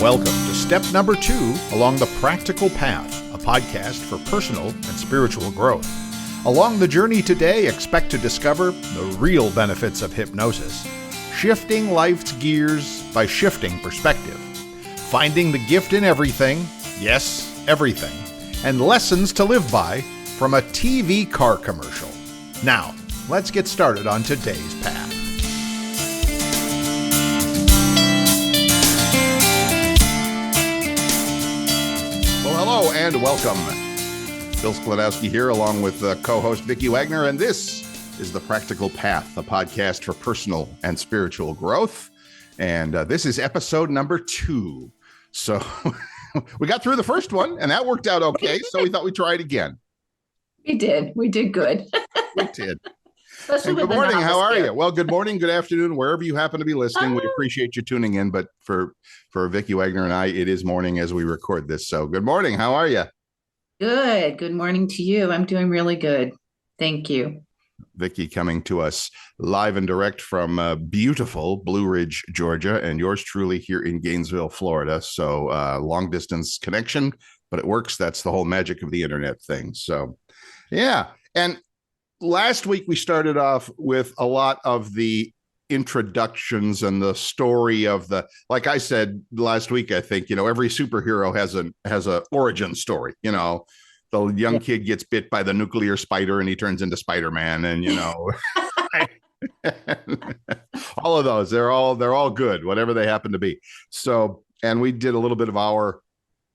Welcome to step number 2 along the practical path, a podcast for personal and spiritual growth. Along the journey today, expect to discover the real benefits of hypnosis, shifting life's gears by shifting perspective, finding the gift in everything, yes, everything, and lessons to live by from a TV car commercial. Now, let's get started on today's path. Hello and welcome. Bill Sklodowski here along with co-host Vicki Wagoner, and this is The Practical Path, a podcast for personal and spiritual growth. And this is episode number 2. So we got through the first one and that worked out okay. So we thought we'd try it again. We did. We did good. We did. And good morning. How are you? Well, good morning, good afternoon, wherever you happen to be listening. We appreciate you tuning in. But for Vicki Wagoner and I, it is morning as we record this. So good morning. How are you? Good. Good morning to you. I'm doing really good. Thank you. Vicki coming to us live and direct from beautiful Blue Ridge, Georgia, and yours truly here in Gainesville, Florida. So long distance connection, but it works. That's the whole magic of the internet thing. So, yeah. And last week, we started off with a lot of the introductions and the story of like I said last week, I think, every superhero has a origin story. The young kid gets bit by the nuclear spider and he turns into Spider-Man, and, all of those, they're all good, whatever they happen to be. So, and we did a little bit of our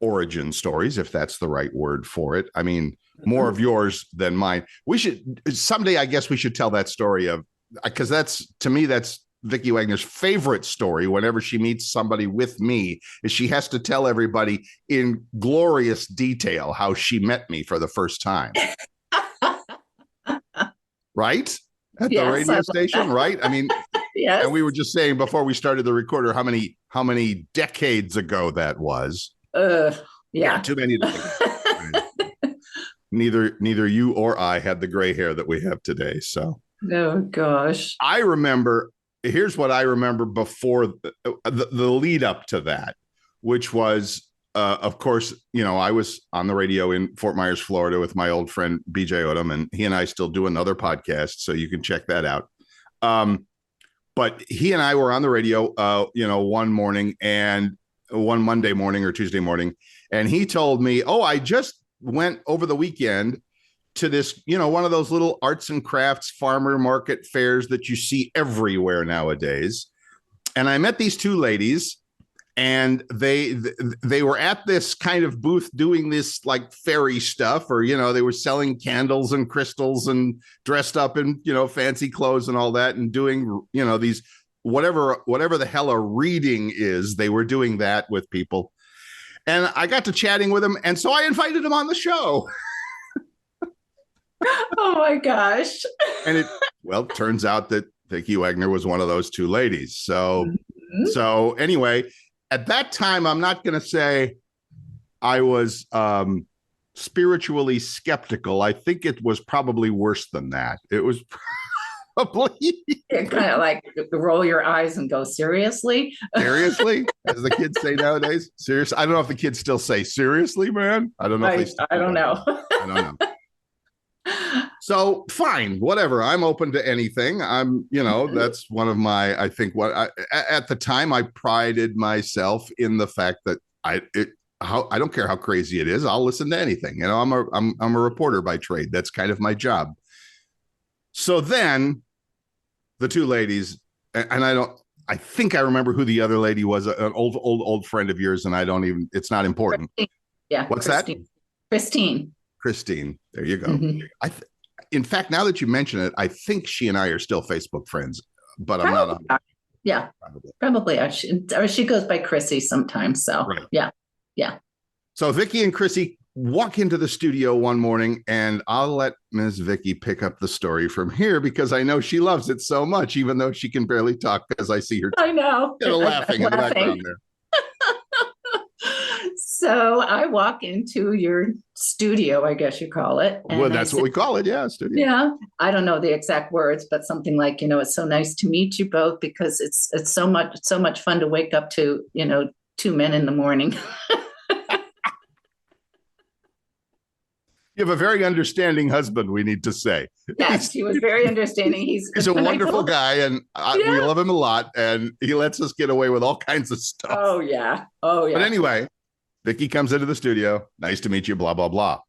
origin stories, if that's the right word for it. I mean, more of yours than mine. We should someday, I guess we should tell that story because that's Vicki Wagoner's favorite story. Whenever she meets somebody with me, is she has to tell everybody in glorious detail how she met me for the first time. Right? At the radio station, right? I mean, yes. And we were just saying before we started the recorder how many decades ago that was. Yeah, too many to think. Neither you or I had the gray hair that we have today. So, oh gosh, here's what I remember before the lead up to that, which was, of course, I was on the radio in Fort Myers, Florida with my old friend BJ Odom, and he and I still do another podcast, so you can check that out. But he and I were on the radio, one Monday morning or Tuesday morning, and he told me, I just went over the weekend to this, one of those little arts and crafts farmer market fairs that you see everywhere nowadays. And I met these two ladies, and they were at this kind of booth doing this like fairy stuff, or, they were selling candles and crystals and dressed up in, fancy clothes and all that, and doing, these whatever the hell a reading is. They were doing that with people. And I got to chatting with him, and so I invited him on the show. Oh my gosh. And it turns out that Vicki Wagoner was one of those two ladies. So anyway, at that time, I'm not going to say I was spiritually skeptical. I think it was probably worse than that. It was probably kind of like roll your eyes and go, seriously? Seriously? As the kids say nowadays. Seriously? I don't know if the kids still say seriously, man. I don't know. I don't know. I don't know. So fine, whatever. I'm open to anything. I'm, that's one of my, I think at the time I prided myself in the fact that I don't care how crazy it is. I'll listen to anything. I'm a reporter by trade. That's kind of my job. So then the two ladies, and I think I remember who the other lady was, an old friend of yours, and it's not important. Christine. Yeah. What's Christine. that? Christine. There you go. Mm-hmm. In fact, now that you mention it, I think she and I are still Facebook friends, but I'm not. Yeah, probably. She goes by Chrissy sometimes. So right. Yeah. So Vicki and Chrissy walk into the studio one morning, and I'll let Ms. Vicki pick up the story from here because I know she loves it so much, even though she can barely talk because I see her. I know. Laughing in the background there. So I walk into your studio, I guess you call it. Well, that's what we call it. Yeah. Studio. Yeah. I don't know the exact words, but something like, it's so nice to meet you both because it's so much fun to wake up to, two men in the morning. You have a very understanding husband, we need to say. Yes, he was very understanding. He's a wonderful guy, and we love him a lot, and he lets us get away with all kinds of stuff. Oh, yeah. Oh, yeah. But anyway, Vicki comes into the studio. Nice to meet you, blah, blah, blah.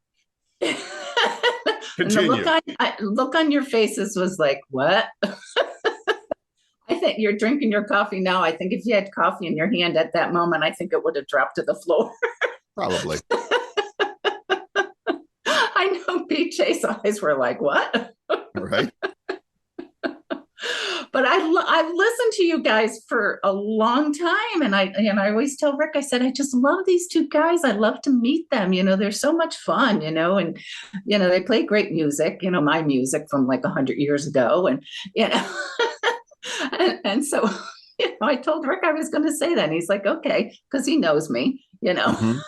Continue. The look on your faces was like, what? I think you're drinking your coffee now. I think if you had coffee in your hand at that moment, I think it would have dropped to the floor. Probably. I know BJ's eyes were like, what? Right. But I've listened to you guys for a long time. And I always tell Rick, I said, I just love these two guys. I love to meet them. They're so much fun, and, they play great music, my music from like 100 years ago. And, and so, I told Rick I was going to say that. And he's like, okay, because he knows me, Mm-hmm.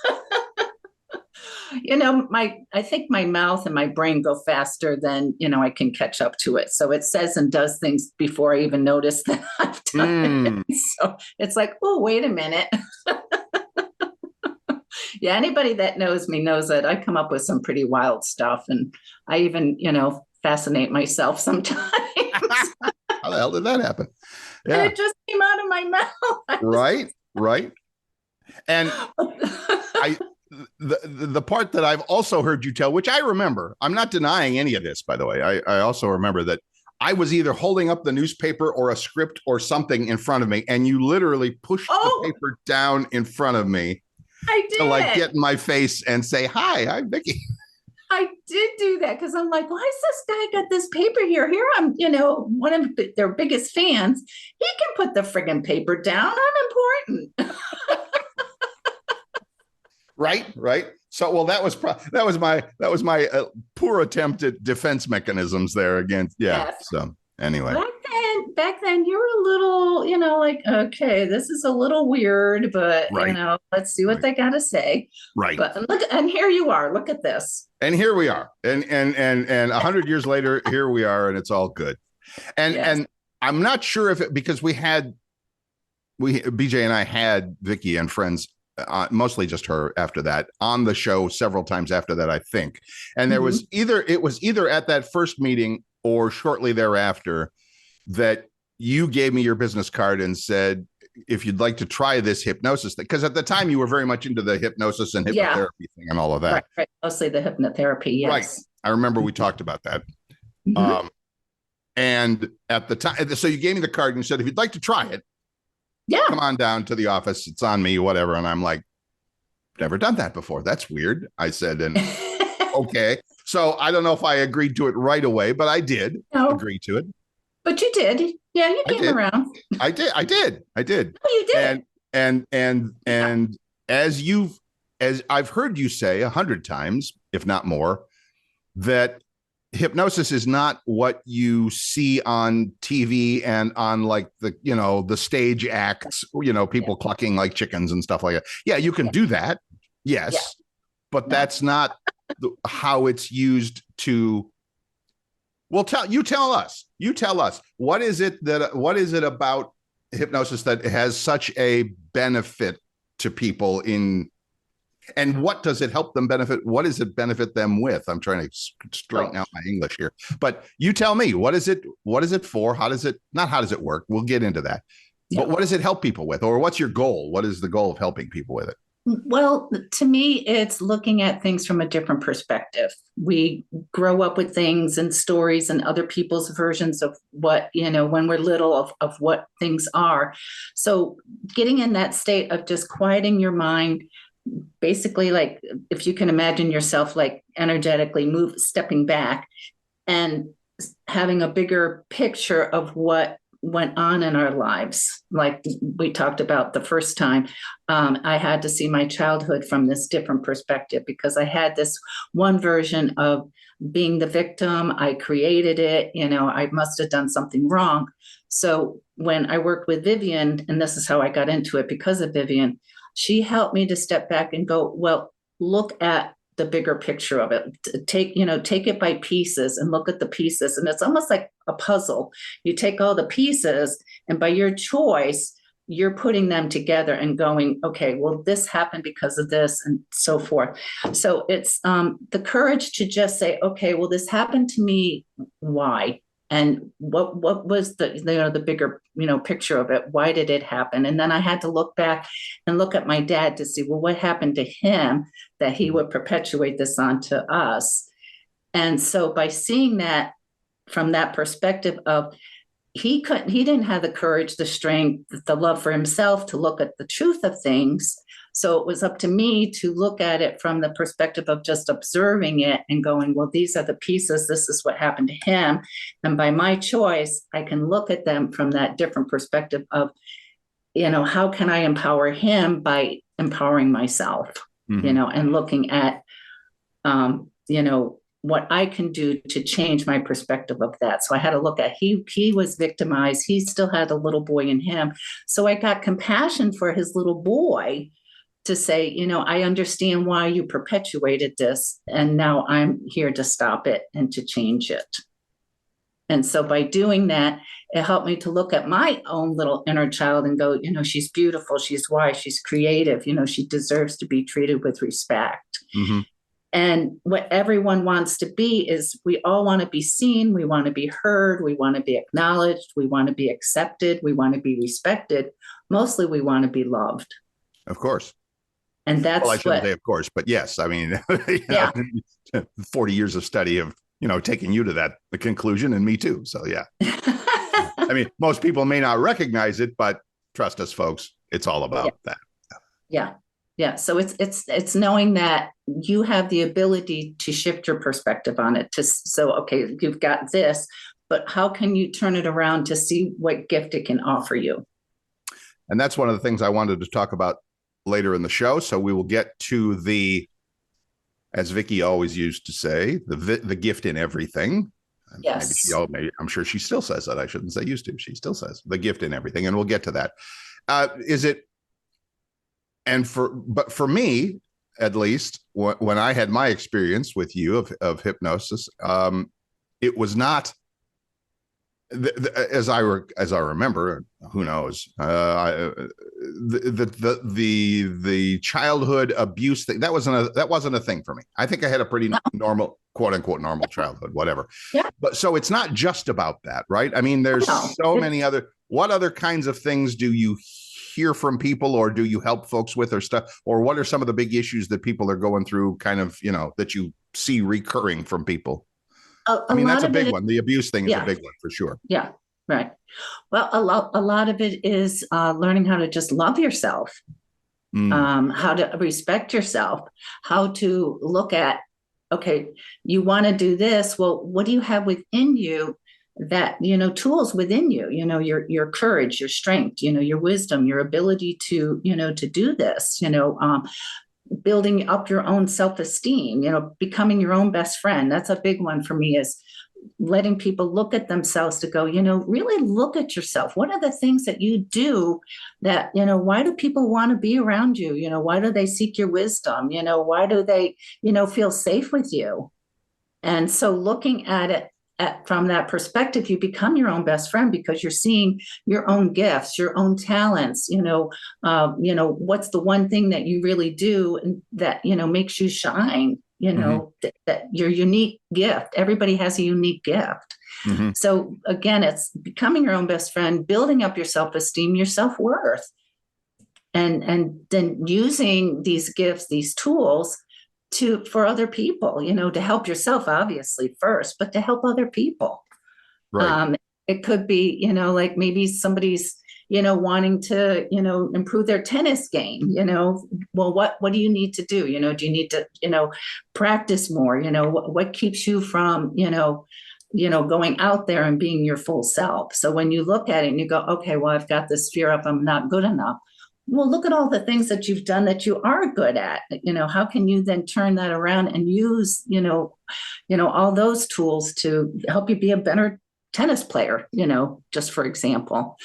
I think my mouth and my brain go faster than, I can catch up to it. So it says and does things before I even notice that I've done it. So it's like, oh, wait a minute. Yeah, anybody that knows me knows that I come up with some pretty wild stuff. And I even, fascinate myself sometimes. How the hell did that happen? Yeah. And it just came out of my mouth. Right. And the part that I've also heard you tell, which I remember, I'm not denying any of this, by the way. I also remember that I was either holding up the newspaper or a script or something in front of me, and you literally pushed the paper down in front of me. I did. To like get in my face and say, hi, I'm Vicki. I did do that because I'm like, why is this guy got this paper here? Here I'm, one of their biggest fans. He can put the friggin' paper down. I'm important. Right. So, well, that was my poor attempt at defense mechanisms there against. Yeah. Yes. So anyway, back then you were a little, like, okay, this is a little weird, but let's see what they got to say. Right. But look, and here you are. Look at this. And here we are, and 100 years later, here we are, and it's all good. And I'm not sure if because BJ and I had Vicki and friends. Mostly just her after that on the show several times after that, I think. And there was either at that first meeting or shortly thereafter that you gave me your business card and said, if you'd like to try this hypnosis thing, because at the time you were very much into the hypnosis and hypnotherapy thing and all of that. Right. Mostly the hypnotherapy. Yes. Right. I remember we talked about that. Mm-hmm. And at the time, so you gave me the card and you said, if you'd like to try it, come on down to the office. It's on me, whatever. And I'm like, never done that before. That's weird. I said, and okay. So I don't know if I agreed to it right away, but I did agree to it. But you did. Yeah, you came around. I did. Oh, you did. And as I've heard you say 100 times, if not more, that hypnosis is not what you see on TV and on like the stage acts, people clucking like chickens and stuff like that. Yeah, you can do that. Yes. But that's not how it's used to. Well, tell us, what is it about hypnosis that has such a benefit to people and what does it help them benefit? What does it benefit them with? I'm trying to straighten out my English here, but you tell me, what is it for? How does it work? We'll get into that. Yeah. But what does it help people with? Or what's your goal? What is the goal of helping people with it? Well, to me, it's looking at things from a different perspective. We grow up with things and stories and other people's versions of what, when we're little of what things are. So getting in that state of just quieting your mind, basically, like if you can imagine yourself like energetically stepping back and having a bigger picture of what went on in our lives. Like we talked about the first time, I had to see my childhood from this different perspective because I had this one version of being the victim. I created it, I must have done something wrong. So when I worked with Vivian, and this is how I got into it because of Vivian, she helped me to step back and go, well, look at the bigger picture of it. Take it by pieces and look at the pieces. And it's almost like a puzzle. You take all the pieces and by your choice, you're putting them together and going, okay, well, this happened because of this and so forth. So it's the courage to just say, okay, well, this happened to me. Why? And what was the bigger, picture of it? Why did it happen? And then I had to look back and look at my dad to see, well, what happened to him that he would perpetuate this onto us? And so by seeing that from that perspective of, he didn't have the courage, the strength, the love for himself to look at the truth of things. So it was up to me to look at it from the perspective of just observing it and going, well, these are the pieces. This is what happened to him. And by my choice, I can look at them from that different perspective of, how can I empower him by empowering myself, and looking at, what I can do to change my perspective of that. So I had to look at, he was victimized. He still had a little boy in him. So I got compassion for his little boy to say, I understand why you perpetuated this. And now I'm here to stop it and to change it. And so by doing that, it helped me to look at my own little inner child and go, she's beautiful. She's wise. She's creative. She deserves to be treated with respect. Mm-hmm. And what everyone wants to be is, we all want to be seen. We want to be heard. We want to be acknowledged. We want to be accepted. We want to be respected. Mostly we want to be loved. Of course. And that's I shouldn't say of course, but yes, I mean, 40 years of study have, taken you to the conclusion, and me too. So yeah. I mean, most people may not recognize it, but trust us, folks, it's all about that. Yeah. Yeah. So it's knowing that you have the ability to shift your perspective on it. Okay, you've got this, but how can you turn it around to see what gift it can offer you? And that's one of the things I wanted to talk about later in the show. So we will get to as Vicki always used to say, the gift in everything. Yes. Maybe I'm sure she still says that. I shouldn't say used to. She still says the gift in everything. And we'll get to that. But for me, at least, when I had my experience with you of hypnosis, it was not, as I remember, who knows, the childhood abuse thing, that wasn't a thing for me. I think I had a pretty normal, quote unquote, normal childhood, whatever. Yeah. But so it's not just about that, right? I mean, there's many what other kinds of things do you hear from people, or do you help folks with, or stuff, or what are some of the big issues that people are going through, kind of, that you see recurring from people? I mean, that's a big one. The abuse thing is a big one for sure. Yeah, right. Well, a lot of it is learning how to just love yourself, how to respect yourself, how to look at, okay, you want to do this. Well, what do you have within you that, tools within you, your courage, your strength, your wisdom, your ability to, to do this, building up your own self-esteem, becoming your own best friend. That's a big one for me, is letting people look at themselves to go, really look at yourself. What are the things that you do that, why do people want to be around you? Why do they seek your wisdom? Why do they, feel safe with you? And so looking at it from that perspective, you become your own best friend, because you're seeing your own gifts, your own talents, what's the one thing that you really do and that, makes you shine, that your unique gift. Everybody has a unique gift. Mm-hmm. So again, it's becoming your own best friend, building up your self-esteem, your self-worth, and then using these gifts, these tools for other people, to help yourself, obviously, first, but to help other people. Right. It could be, like maybe somebody's, wanting to, improve their tennis game, well, what do you need to do? Do you need to, practice more? What keeps you from, going out there and being your full self? So when you look at it and you go, okay, well, I've got this fear of I'm not good enough. Well, look at all the things that you've done that you are good at. How can you then turn that around and use, all those tools to help you be a better tennis player, just for example.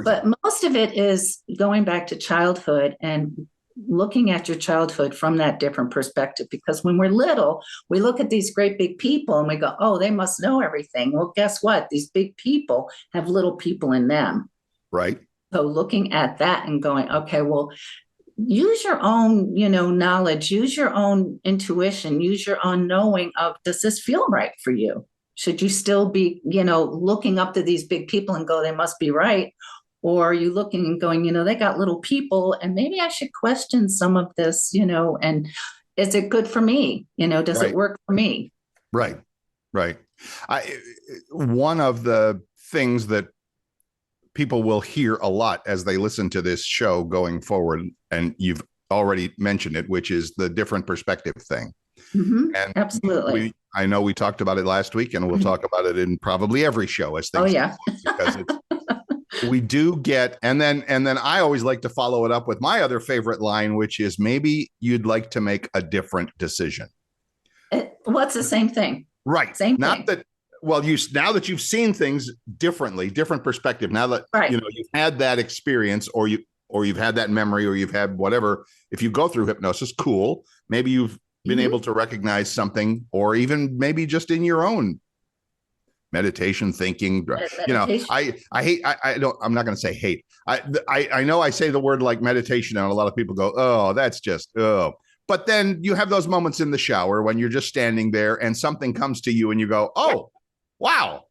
But most of it is going back to childhood and looking at your childhood from that different perspective. Because when we're little, we look at these great big people and we go, oh, they must know everything. Well, guess what? These big people have little people in them. Right. So looking at that and going, okay, well, use your own, knowledge, use your own intuition, use your own knowing of, does this feel right for you? Should you still be, looking up to these big people and go, they must be right? Or are you looking and going, they got little people and maybe I should question some of this, and is it good for me? Does it Right. work for me? Right. Right. One of the things that people will hear a lot as they listen to this show going forward, and you've already mentioned it, which is the different perspective thing. Mm-hmm. And Absolutely. I know we talked about it last week, and we'll talk about it in probably every show as things. Oh yeah. Because we do get, and then I always like to follow it up with my other favorite line, which is maybe you'd like to make a different decision. What's the same thing? Right. Same Not thing. that, well, now that you've seen things differently, different perspective, now that Right. You've had that experience, or you've had that memory, or you've had whatever. If you go through hypnosis, cool. Maybe you've been able to recognize something, or even maybe just in your own meditation thinking. Meditation. I hate, I don't, I'm not going to say hate. I know I say the word like meditation, and a lot of people go, oh, that's just, oh. But then you have those moments in the shower when you're just standing there and something comes to you and you go, oh, wow,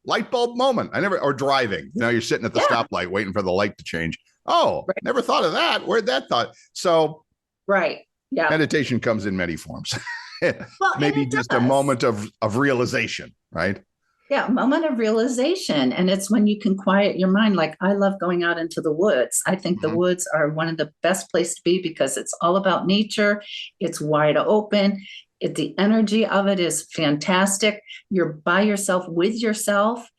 light bulb moment. Or driving, you're sitting at the stoplight waiting for the light to change. Oh, right. Never thought of that. Where'd that thought? So, right. Yeah. Meditation comes in many forms. Well, maybe just a moment of realization, right? Yeah, moment of realization. And it's when you can quiet your mind. Like, I love going out into the woods. I think the woods are one of the best places to be because it's all about nature. It's wide open. The energy of it is fantastic. You're by yourself with yourself.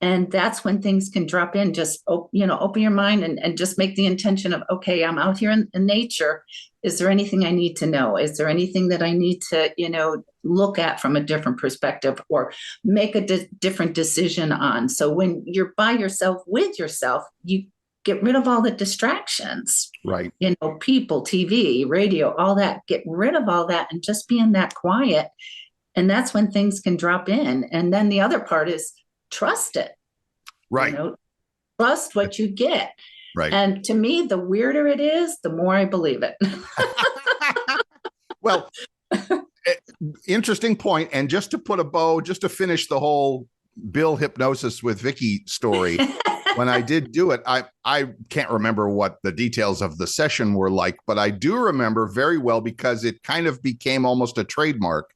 And that's when things can drop in. Just, open your mind and just make the intention of, okay, I'm out here in nature. Is there anything I need to know? Is there anything that I need to, look at from a different perspective or make a different decision on? So when you're by yourself with yourself, you get rid of all the distractions, right? People, TV, radio, all that, get rid of all that and just be in that quiet. And that's when things can drop in. And then the other part is trust it. Right. Trust what you get. Right. And to me, the weirder it is, the more I believe it. Well, interesting point. And just to put a bow, just to finish the whole Bill hypnosis with Vicki story, when I did do it, I can't remember what the details of the session were like, but I do remember very well because it kind of became almost a trademark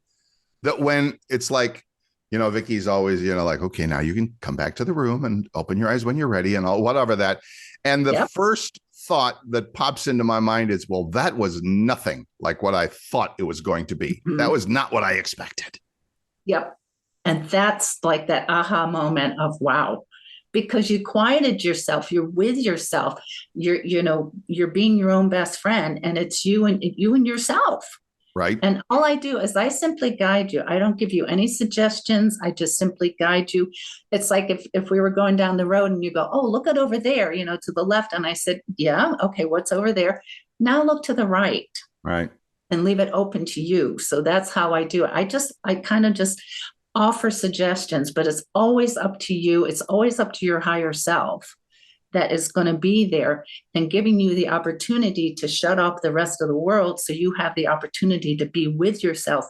that when it's like, Vicki's always, like, okay, now you can come back to the room and open your eyes when you're ready and all, whatever that. And the first thought that pops into my mind is, well, that was nothing like what I thought it was going to be. Mm-hmm. That was not what I expected. Yep. And that's like that aha moment of, wow, because you quieted yourself, you're with yourself, you're being your own best friend, and it's you and yourself. Right. And all I do is I simply guide you. I don't give you any suggestions. I just simply guide you. It's like if we were going down the road and you go, oh, look at over there, to the left. And I said, yeah, okay, what's over there? Now look to the right. Right. And leave it open to you. So that's how I do it. I kind of just offer suggestions, but it's always up to you. It's always up to your higher self that is going to be there and giving you the opportunity to shut off the rest of the world so you have the opportunity to be with yourself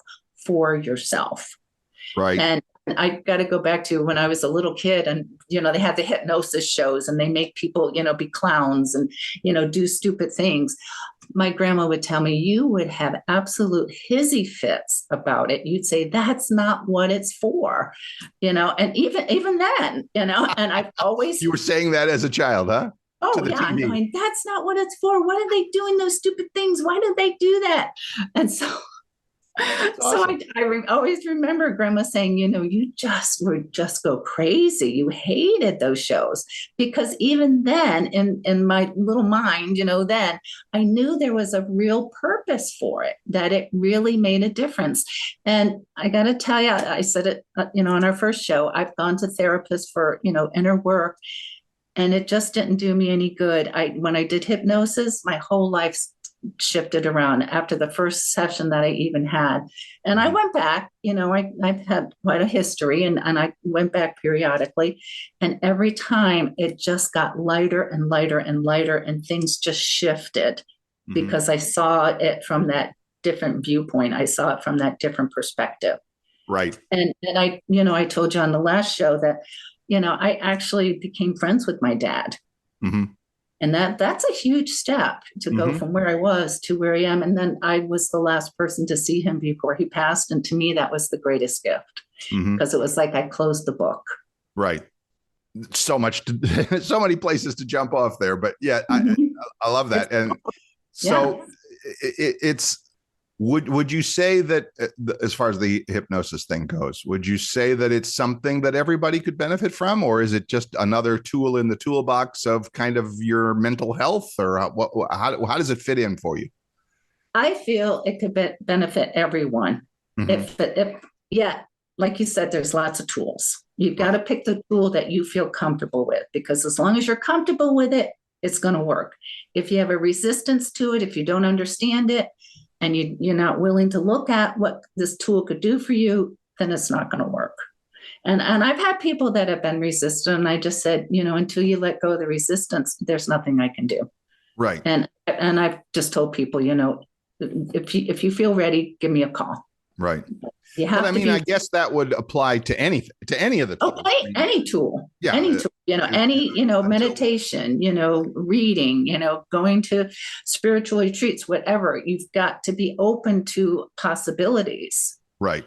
for yourself. Right. And I got to go back to when I was a little kid and, they have the hypnosis shows and they make people, be clowns and, do stupid things. My grandma would tell me, you would have absolute hissy fits about it. You'd say, that's not what it's for, and even then, and I've always. You were saying that as a child, huh? Oh, yeah. I'm going, that's not what it's for. What are they doing those stupid things? Why did they do that? And so. Awesome. So I always remember Grandma saying, you just would just go crazy. You hated those shows because even then in my little mind, then I knew there was a real purpose for it, that it really made a difference. And I got to tell you, I said it, on our first show, I've gone to therapists for, inner work, and it just didn't do me any good. When I did hypnosis, my whole life shifted around after the first session that I even had. And I went back, I've had quite a history, and I went back periodically. And every time it just got lighter and lighter and lighter, and things just shifted because I saw it from that different viewpoint. I saw it from that different perspective. Right. And I told you on the last show that, I actually became friends with my dad. And that's a huge step to go from where I was to where I am. And then I was the last person to see him before he passed. And to me, that was the greatest gift, because it was like I closed the book. Right. So many places to jump off there. But yeah, I love that. And so it's, would you say that as far as the hypnosis thing goes, would you say that it's something that everybody could benefit from, or is it just another tool in the toolbox of kind of your mental health, or how does it fit in for you? I feel it could benefit everyone. If like you said, there's lots of tools. You've got to pick the tool that you feel comfortable with, because as long as you're comfortable with it, it's going to work. If you have a resistance to it, if you don't understand it, and you're not willing to look at what this tool could do for you, then it's not going to work. And I've had people that have been resistant, and I just said, until you let go of the resistance, there's nothing I can do. Right. And I've just told people, if you feel ready, give me a call. Right. You have I guess that would apply to anything, to any of the tools. Any tool. Yeah. Any tool, meditation, reading, going to spiritual retreats, whatever. You've got to be open to possibilities. Right.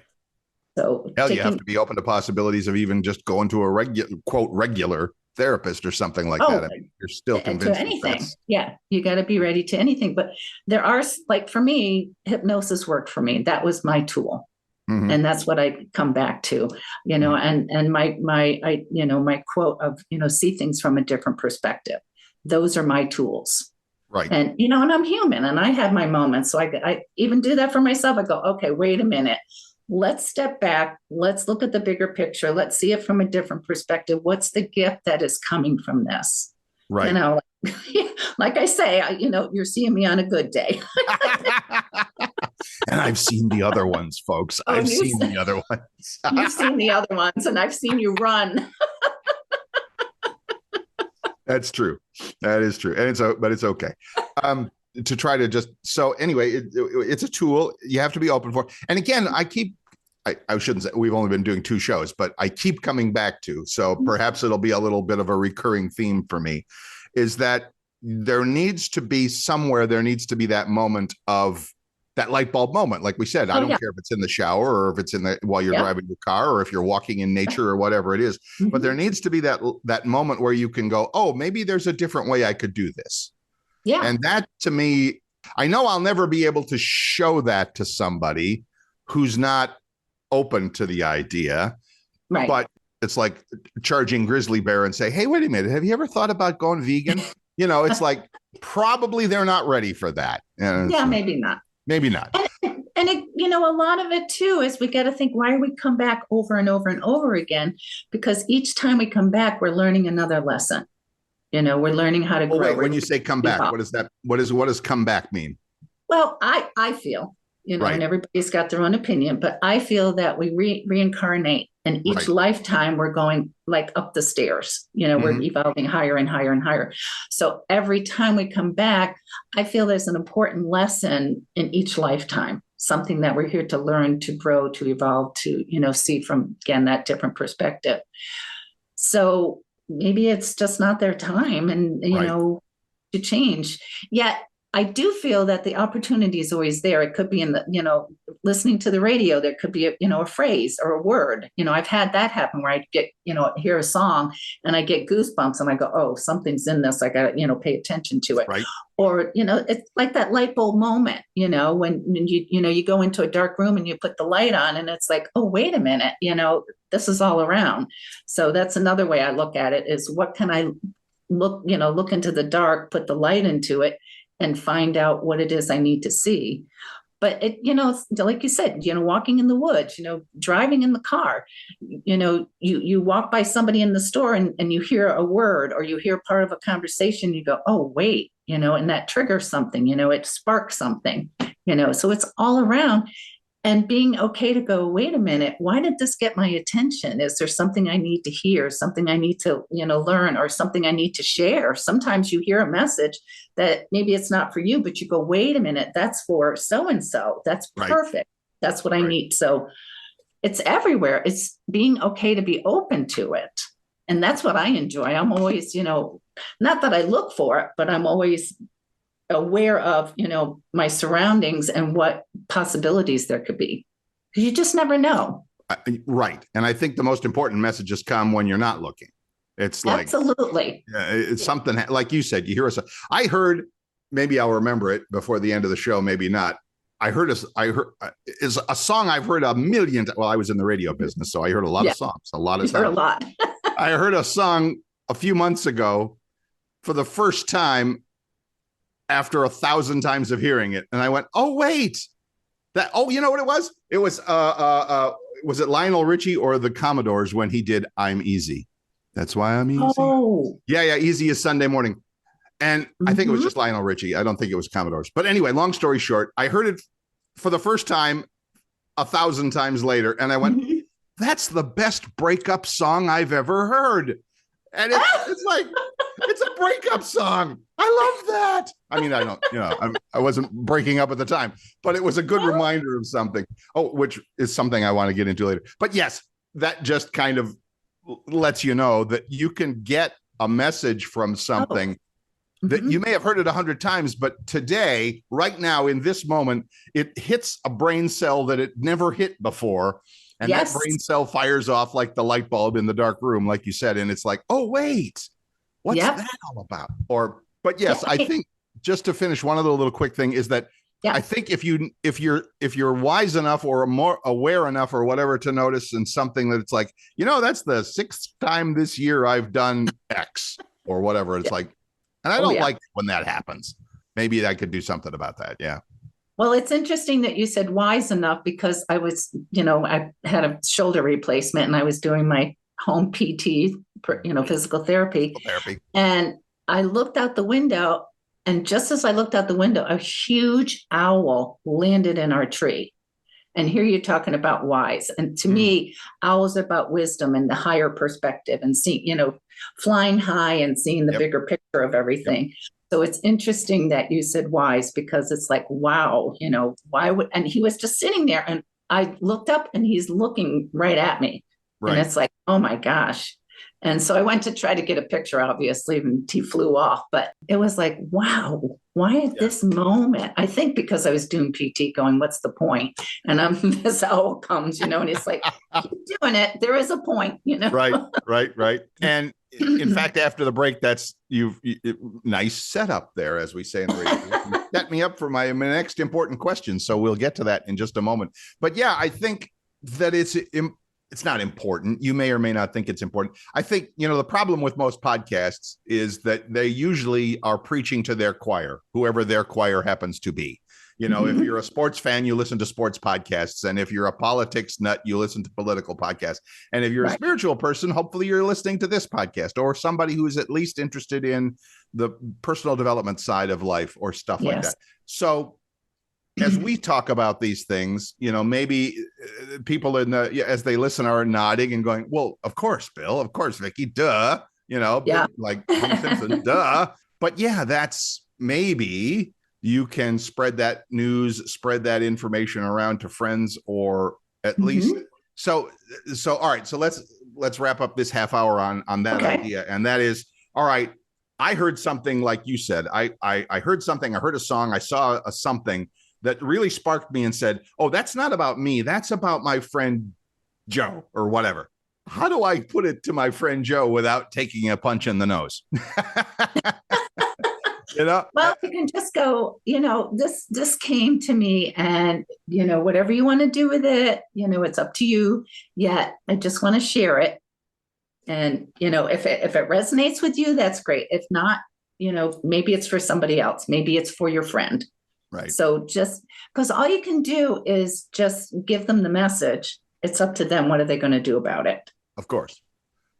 So you have to be open to possibilities of even just going to a regular therapist or something like that. You're still convinced to anything. Yeah, you got to be ready to anything. But there are, like, for me, hypnosis worked for me. That was my tool. And that's what I come back to, and my quote of, see things from a different perspective. Those are my tools. Right. And, and I'm human, and I have my moments. So I even do that for myself. I go, okay, wait a minute. Let's step back. Let's look at the bigger picture. Let's see it from a different perspective. What's the gift that is coming from this? Right. Like I say, you're seeing me on a good day. And I've seen the other ones, folks. I've seen the other ones. You've seen the other ones, and I've seen you run. That's true. That is true. And but it's okay. To try to so anyway, it's a tool you have to be open for. And again, I shouldn't say we've only been doing 2 shows, but I keep coming back to, so perhaps it'll be a little bit of a recurring theme for me, is that there needs to be that moment of that light bulb moment. Like we said, I don't care if it's in the shower or if it's while you're driving your car or if you're walking in nature or whatever it is, but there needs to be that moment where you can go, oh, maybe there's a different way I could do this. Yeah. And that, to me, I know I'll never be able to show that to somebody who's not open to the idea. Right. But it's like charging grizzly bear and say, hey, wait a minute, have you ever thought about going vegan? It's like, probably they're not ready for that. Maybe not. Maybe not. And a lot of it too is we got to think, why do we come back over and over and over again? Because each time we come back, we're learning another lesson. We're learning how to grow. Wait, when you say come back, what is that? What does come back mean? Well, I feel, right. And everybody's got their own opinion, but I feel that we reincarnate, and each lifetime we're going like up the stairs, we're evolving higher and higher and higher. So every time we come back, I feel there's an important lesson in each lifetime, something that we're here to learn, to grow, to evolve, to, see from, again, that different perspective. So maybe it's just not their time, and, to change. Yet I do feel that the opportunity is always there. It could be in the, listening to the radio, there could be a phrase or a word. I've had that happen where I get, hear a song and I get goosebumps and I go, oh, something's in this. I got to, pay attention to it. Right. Or, it's like that light bulb moment, when you go into a dark room and you put the light on and it's like, oh, wait a minute, this is all around. So that's another way I look at it, is what can I look into the dark, put the light into it, and find out what it is I need to see. But it, like you said, walking in the woods, driving in the car, you walk by somebody in the store and you hear a word or you hear part of a conversation, you go, oh, wait, and that triggers something, it sparks something, so it's all around. And being okay to go, wait a minute, why did this get my attention? Is there something I need to hear, something I need to, learn, or something I need to share? Sometimes you hear a message that maybe it's not for you, but you go, wait a minute, that's for so-and-so. That's perfect. That's what I need. So it's everywhere. It's being okay to be open to it. And that's what I enjoy. I'm always, not that I look for it, but I'm always aware of, my surroundings and what possibilities there could be. You just never know. Right. And I think the most important messages come when you're not looking. It's like, absolutely. It's something like you said, you hear us. I heard, maybe I'll remember it before the end of the show, maybe not. I heard is a song I've heard a million. Well, I was in the radio business, so I heard a lot of songs, a lot of songs. A lot. I heard a song a few months ago for the first time after 1,000 times of hearing it. And I went, oh, wait, you know what it was? It was it Lionel Richie or the Commodores when he did I'm Easy? That's why I'm easy. Oh. Yeah. Easy is Sunday morning. And I think it was just Lionel Richie. I don't think it was Commodores. But anyway, long story short, I heard it for the first time 1,000 times later. And I went, that's the best breakup song I've ever heard. And it's like, it's a breakup song. I love that. I mean, I wasn't breaking up at the time, but it was a good reminder of something. Oh, which is something I want to get into later. But yes, that just kind of lets you know that you can get a message from something that you may have heard it 100 times, but today, right now, in this moment, it hits a brain cell that it never hit before. And that brain cell fires off like the light bulb in the dark room, like you said. And it's like, oh, wait, what's that all about? But yes, I think just to finish, one other little quick thing is that I think if you're wise enough or more aware enough or whatever to notice in something that it's like, that's the 6th time this year I've done X or whatever. It's like, and I don't like when that happens. Maybe I could do something about that. Yeah. Well, it's interesting that you said wise enough because I was, I had a shoulder replacement and I was doing my home PT, physical therapy. And I looked out the window, and just as I looked out the window, a huge owl landed in our tree. And here you're talking about wise. And to me, owls are about wisdom and the higher perspective and seeing, flying high and seeing the bigger picture of everything. So it's interesting that you said wise because it's like, wow, why would, and he was just sitting there and I looked up and he's looking right at me. And it's like, oh my gosh. And so I went to try to get a picture, obviously, and he flew off. But it was like, wow, why at this moment? I think because I was doing PT going, what's the point? And this owl comes, and it's like, keep doing it. There is a point, Right. And in fact, after the break, that's nice setup there, as we say in the radio. Set me up for my next important question. So we'll get to that in just a moment. But yeah, I think that it's not important. You may or may not think it's important. I think, the problem with most podcasts is that they usually are preaching to their choir, whoever their choir happens to be. If you're a sports fan, you listen to sports podcasts. And if you're a politics nut, you listen to political podcasts. And if you're a spiritual person, hopefully you're listening to this podcast or somebody who's at least interested in the personal development side of life or stuff like that. So as we talk about these things, maybe people as they listen are nodding and going, well, of course, Bill, of course, Vicki, duh, like Simpson, duh. But yeah, that's maybe you can spread that news, spread that information around to friends or at least. So, all right. So let's wrap up this half hour on that idea. And that is, all right, I heard something like you said, I heard something, I heard a song, I saw something that really sparked me and said, oh, that's not about me. That's about my friend Joe or whatever. How do I put it to my friend Joe without taking a punch in the nose? Well, you can just go, this came to me and, whatever you want to do with it, it's up to you. Yet I just want to share it. And, if it resonates with you, that's great. If not, maybe it's for somebody else. Maybe it's for your friend. Right. So just because all you can do is just give them the message. It's up to them. What are they going to do about it? Of course.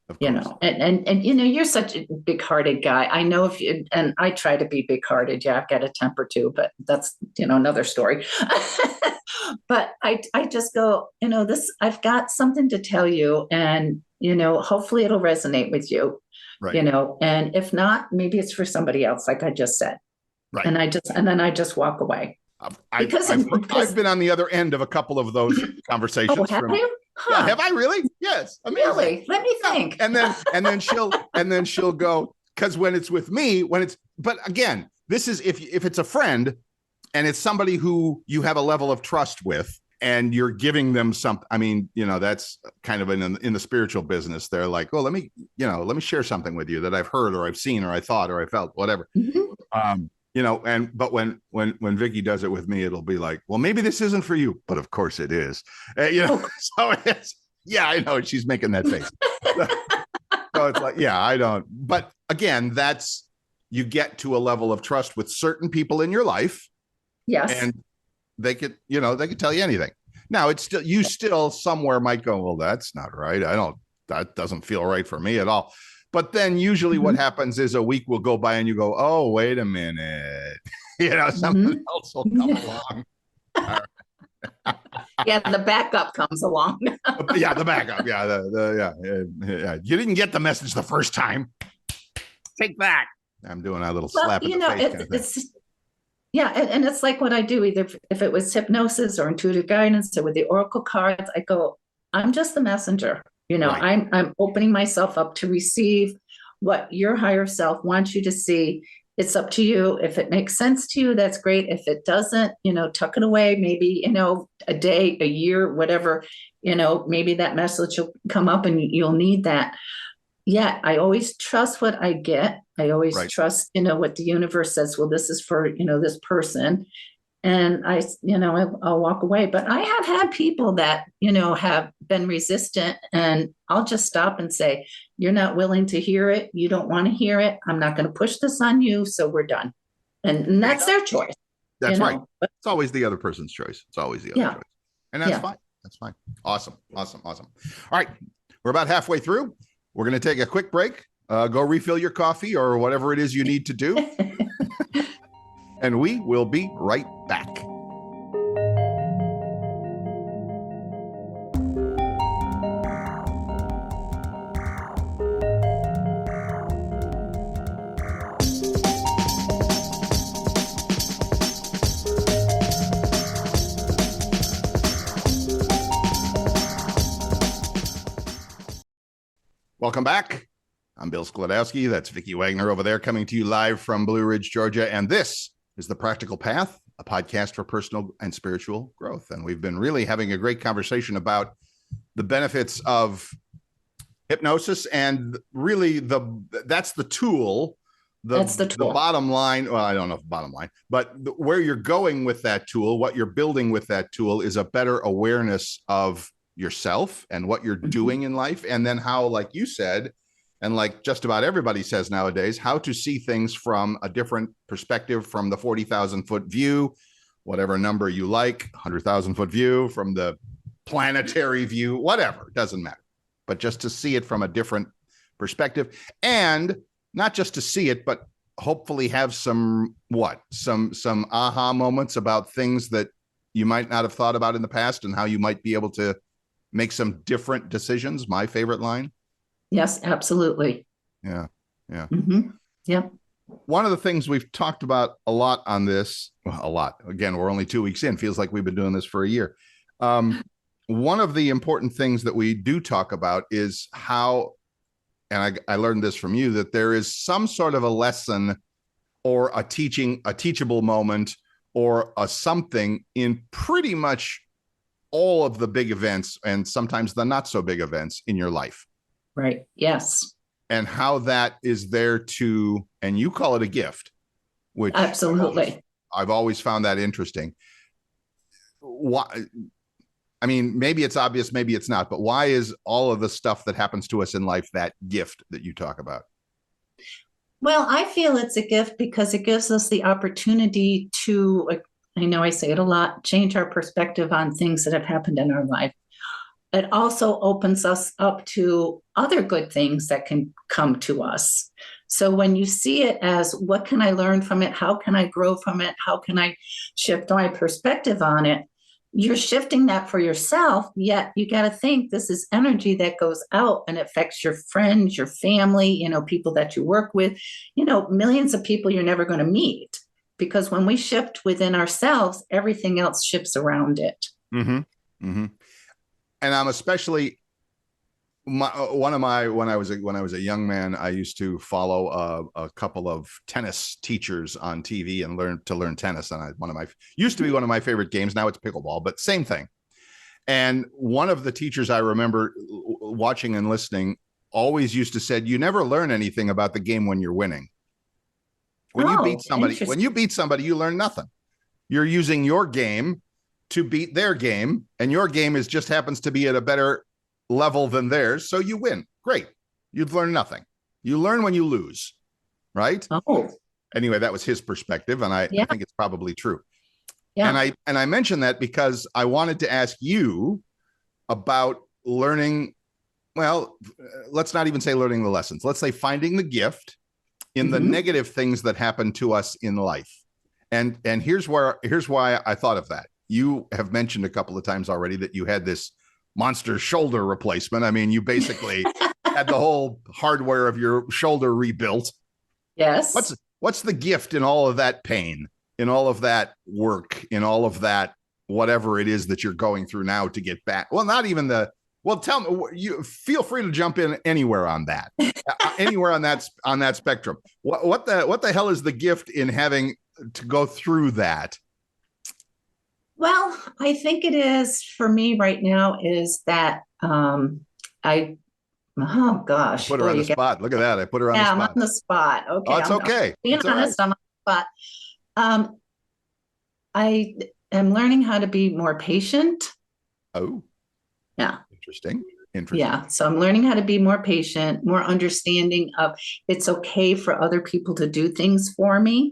Of course. And you're such a big-hearted guy. I know if you, and I try to be big-hearted. Yeah, I've got a temper too, but that's, another story. But I just go, I've got something to tell you, and, hopefully it'll resonate with you, Right. And if not, maybe it's for somebody else, like I just said. Right. And then I just walk away. I've been on the other end of a couple of those conversations. Oh, have you? Huh. Yeah, have I really? Yes. Amazing. Really? Let me think. Yeah. And then she'll go, because when it's with me, but again, this is if it's a friend and it's somebody who you have a level of trust with and you're giving them something. I mean, that's kind of in the spiritual business. They're like, oh, let me share something with you that I've heard or I've seen or I thought or I felt, whatever. Mm-hmm. But when Vicki does it with me, it'll be like, well, maybe this isn't for you, but of course it is. So yeah, I know she's making that face. So it's like, yeah, I don't. But again, you get to a level of trust with certain people in your life. Yes. And they could tell you anything. Now it's still somewhere might go, well, that's not right. That doesn't feel right for me at all. But then usually what happens is a week will go by and you go, oh, wait a minute. Something else will come along. Yeah, the backup comes along. Yeah, the backup. Yeah, You didn't get the message the first time. Take that. I'm doing a little slap in the face. It's yeah, and it's like what I do, either if it was hypnosis or intuitive guidance or with the oracle cards, I go, I'm just the messenger. Right. I'm opening myself up to receive what your higher self wants you to see. It's up to you. If it makes sense to you, that's great. If it doesn't, tuck it away. Maybe, a day, a year, whatever, maybe that message will come up and you'll need that. Yeah, I always trust what I get. I always trust, what the universe says. Well, this is for, this person. And I'll walk away. But I have had people that, have been resistant, and I'll just stop and say, you're not willing to hear it. You don't want to hear it. I'm not going to push this on you. So we're done. And that's their choice. That's right. But it's always the other person's choice. It's always the other choice. And that's fine. That's fine. Awesome. All right. We're about halfway through. We're going to take a quick break. Go refill your coffee or whatever it is you need to do. And we will be right back. Welcome back. I'm Bill Sklodowski. That's Vicki Wagoner over there, coming to you live from Blue Ridge, Georgia. And this is The Practical Path, a podcast for personal and spiritual growth. And we've been really having a great conversation about the benefits of hypnosis, and really that's the tool. That's the tool. The bottom line, well, I don't know if bottom line, but where you're going with that tool, what you're building with that tool is a better awareness of yourself and what you're doing in life. And then how, like you said, and like just about everybody says nowadays, how to see things from a different perspective, from the 40,000 foot view, whatever number you like, 100,000 foot view, from the planetary view, whatever, doesn't matter. But just to see it from a different perspective, and not just to see it, but hopefully have some aha moments about things that you might not have thought about in the past and how you might be able to make some different decisions. My favorite line. Yes, absolutely. Yeah. Mm-hmm. Yeah. One of the things we've talked about a lot on this, a lot, again, we're only 2 weeks in, feels like we've been doing this for a year. One of the important things that we do talk about is how, and I learned this from you, that there is some sort of a lesson or a teachable moment or a something in pretty much all of the big events and sometimes the not so big events in your life. Right. Yes. And how that is there to, and you call it a gift, which absolutely I've always found that interesting. Why? I mean, maybe it's obvious, maybe it's not, but why is all of the stuff that happens to us in life that gift that you talk about? Well, I feel it's a gift because it gives us the opportunity to, I know I say it a lot, change our perspective on things that have happened in our life. it also opens us up to other good things that can come to us. So when you see it as, what can I learn from it? How can I grow from it? How can I shift my perspective on it? You're shifting that for yourself, yet you got to think this is energy that goes out and affects your friends, your family, people that you work with, millions of people you're never going to meet. Because when we shift within ourselves, everything else shifts around it. Mm-hmm. Mm-hmm. And I'm especially when I was a young man, I used to follow a couple of tennis teachers on TV and learn tennis. And used to be one of my favorite games. Now it's pickleball, but same thing. And one of the teachers I remember watching and listening always used to say, "You never learn anything about the game when you're winning. When you beat somebody, you learn nothing. You're using your game to beat their game, and your game just happens to be at a better level than theirs, so you win. Great. You've learned nothing. You learn when you lose, right?" Oh. Anyway, that was his perspective, and I think it's probably true. Yeah. And I mentioned that because I wanted to ask you about learning. Well, let's not even say learning the lessons. Let's say finding the gift in the negative things that happen to us in life. And here's why I thought of that. You have mentioned a couple of times already that you had this monster shoulder replacement. I mean, you basically had the whole hardware of your shoulder rebuilt. Yes. What's the gift in all of that pain, in all of that work, in all of that, whatever it is that you're going through now to get back? Well, not even tell me, you feel free to jump in anywhere on that, anywhere on that spectrum. What the hell is the gift in having to go through that? Well, I think it is for me right now is that oh gosh. Put her on the spot. Look at that. I put her on the spot. I'm on the spot. Okay. Oh, it's okay. Being honest, I'm on the spot. I am learning how to be more patient. Oh. Yeah. Interesting. Yeah. So I'm learning how to be more patient, more understanding of it's okay for other people to do things for me.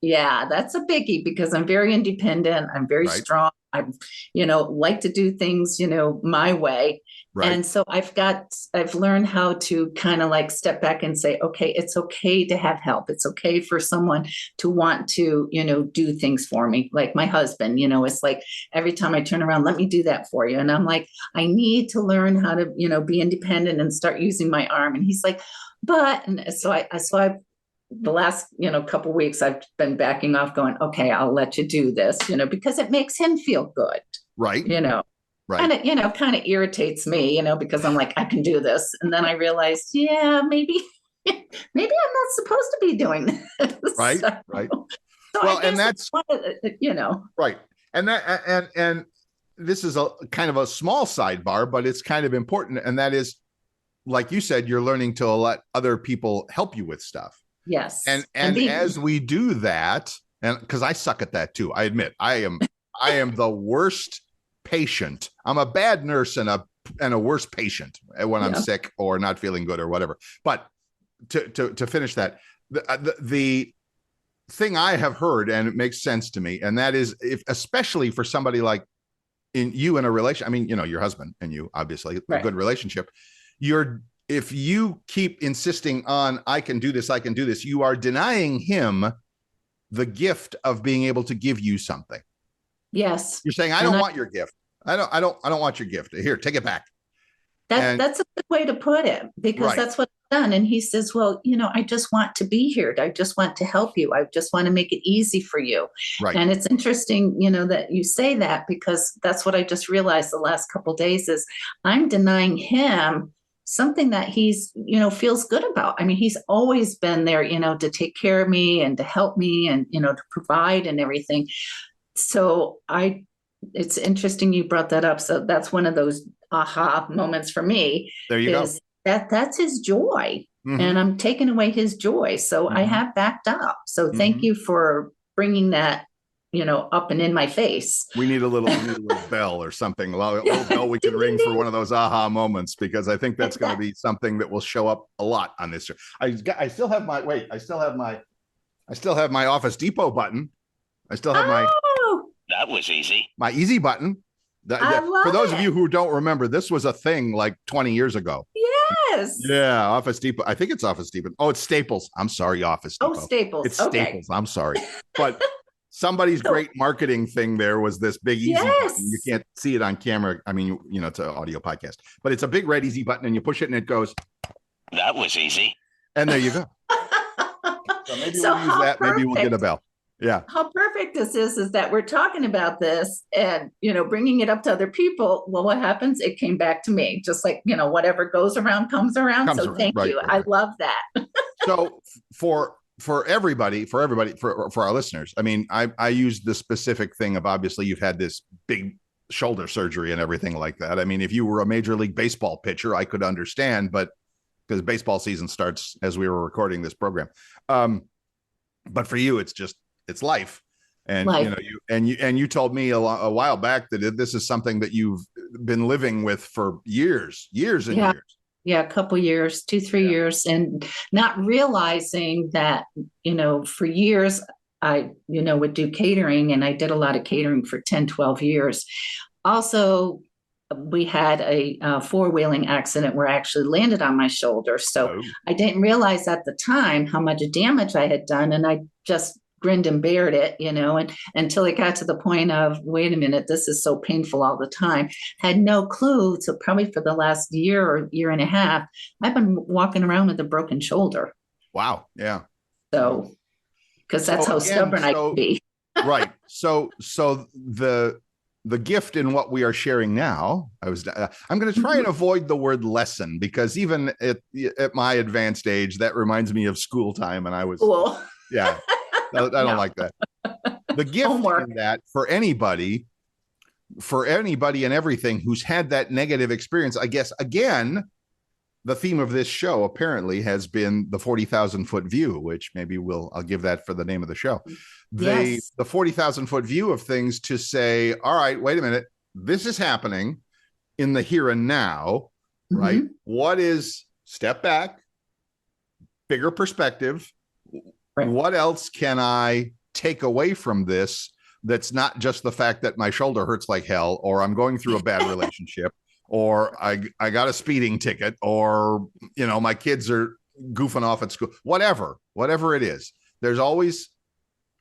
Yeah, that's a biggie because I'm very independent. I'm very strong. I'm, like to do things, my way. Right. And so I've learned how to kind of like step back and say, okay, it's okay to have help. It's okay for someone to want to, do things for me. Like my husband, it's like every time I turn around, let me do that for you. And I'm like, I need to learn how to, be independent and start using my arm. And he's like, and so I the last, couple of weeks, I've been backing off going, okay, I'll let you do this, because it makes him feel good. Right. Right. And it, kind of irritates me, because I'm like, I can do this. And then I realized, yeah, maybe I'm not supposed to be doing this. Right. Right. So well, and that's, right. And this is a kind of a small sidebar, but it's kind of important. And that is, like you said, you're learning to let other people help you with stuff. Yes. And as we do that, and because I suck at that too, I admit I am the worst patient. I'm a bad nurse and a worse patient when I'm sick or not feeling good or whatever. But to finish that, the thing I have heard, and it makes sense to me, and that is, especially for somebody like in a relation, I mean, your husband and you, obviously, a good relationship, if you keep insisting on, I can do this, you are denying him the gift of being able to give you something. Yes. You're saying, I don't want your gift. I don't want your gift. Here, take it back. That's a good way to put it, because that's what I've done. And he says, well, I just want to be here. I just want to help you. I just want to make it easy for you. Right. And it's interesting, that you say that, because that's what I just realized the last couple of days is I'm denying him something that he's, feels good about. I mean, he's always been there, to take care of me and to help me and, to provide and everything. So it's interesting you brought that up. So that's one of those aha moments for me. There you go. That's his joy. Mm-hmm. And I'm taking away his joy. So I have backed up. So thank you for bringing that, up and in my face. We need a little bell or something, a little bell we can ring for one of those aha moments, because I think that's going to be something that will show up a lot on this show. I still have my Office Depot button. I still have that was easy. My easy button. I For love those of it. you who don't remember, this was a thing like 20 years ago. Yes. Yeah, Office Depot. I think it's Office Depot. Oh, it's Staples. I'm sorry, Office Oh, Depot. Staples. It's Okay. Staples. I'm sorry. But somebody's So, great marketing thing there was this big easy button. You yes. can't see it on camera. I mean, it's an audio podcast, but it's a big red easy button and you push it and it goes. That was easy. And there you go. So maybe So we'll use how that. Maybe we'll get a perfect, bell. Yeah. how perfect this is that we're talking about this and, bringing it up to other people. Well, what happens? It came back to me, just like, whatever goes around comes around. Comes So around. thank you. I love that. So for everybody, for our listeners, I mean, I use the specific thing of obviously you've had this big shoulder surgery and everything like that. I mean, if you were a Major League Baseball pitcher, I could understand, but because baseball season starts as we were recording this program. But for you, it's life. And Life. you told me a while back that this is something that you've been living with for years and years. Yeah, a couple years, 2-3 years, and not realizing that, for years I, would do catering, and I did a lot of catering for 10-12 years. Also, we had a four-wheeling accident where I actually landed on my shoulder. So I didn't realize at the time how much damage I had done. And I just grinned and bared it, and until it got to the point of, wait a minute, this is so painful all the time. Had no clue. So probably for the last year or year and a half, I've been walking around with a broken shoulder. Wow. Yeah. So, because that's how stubborn I can be. Right. So the gift in what we are sharing now, I'm going to try and avoid the word lesson, because even at my advanced age, that reminds me of school time. And I was, cool. Yeah, I don't like that. The gift in that for anybody and everything who's had that negative experience, I guess, again, the theme of this show apparently has been the 40,000 foot view, which maybe I'll give that for the name of the show. The 40,000 foot view of things, to say, all right, wait a minute, this is happening in the here and now, right? What is, step back, bigger perspective. Right. What else can I take away from this that's not just the fact that my shoulder hurts like hell, or I'm going through a bad relationship, or I got a speeding ticket, or, my kids are goofing off at school, whatever it is. There's always,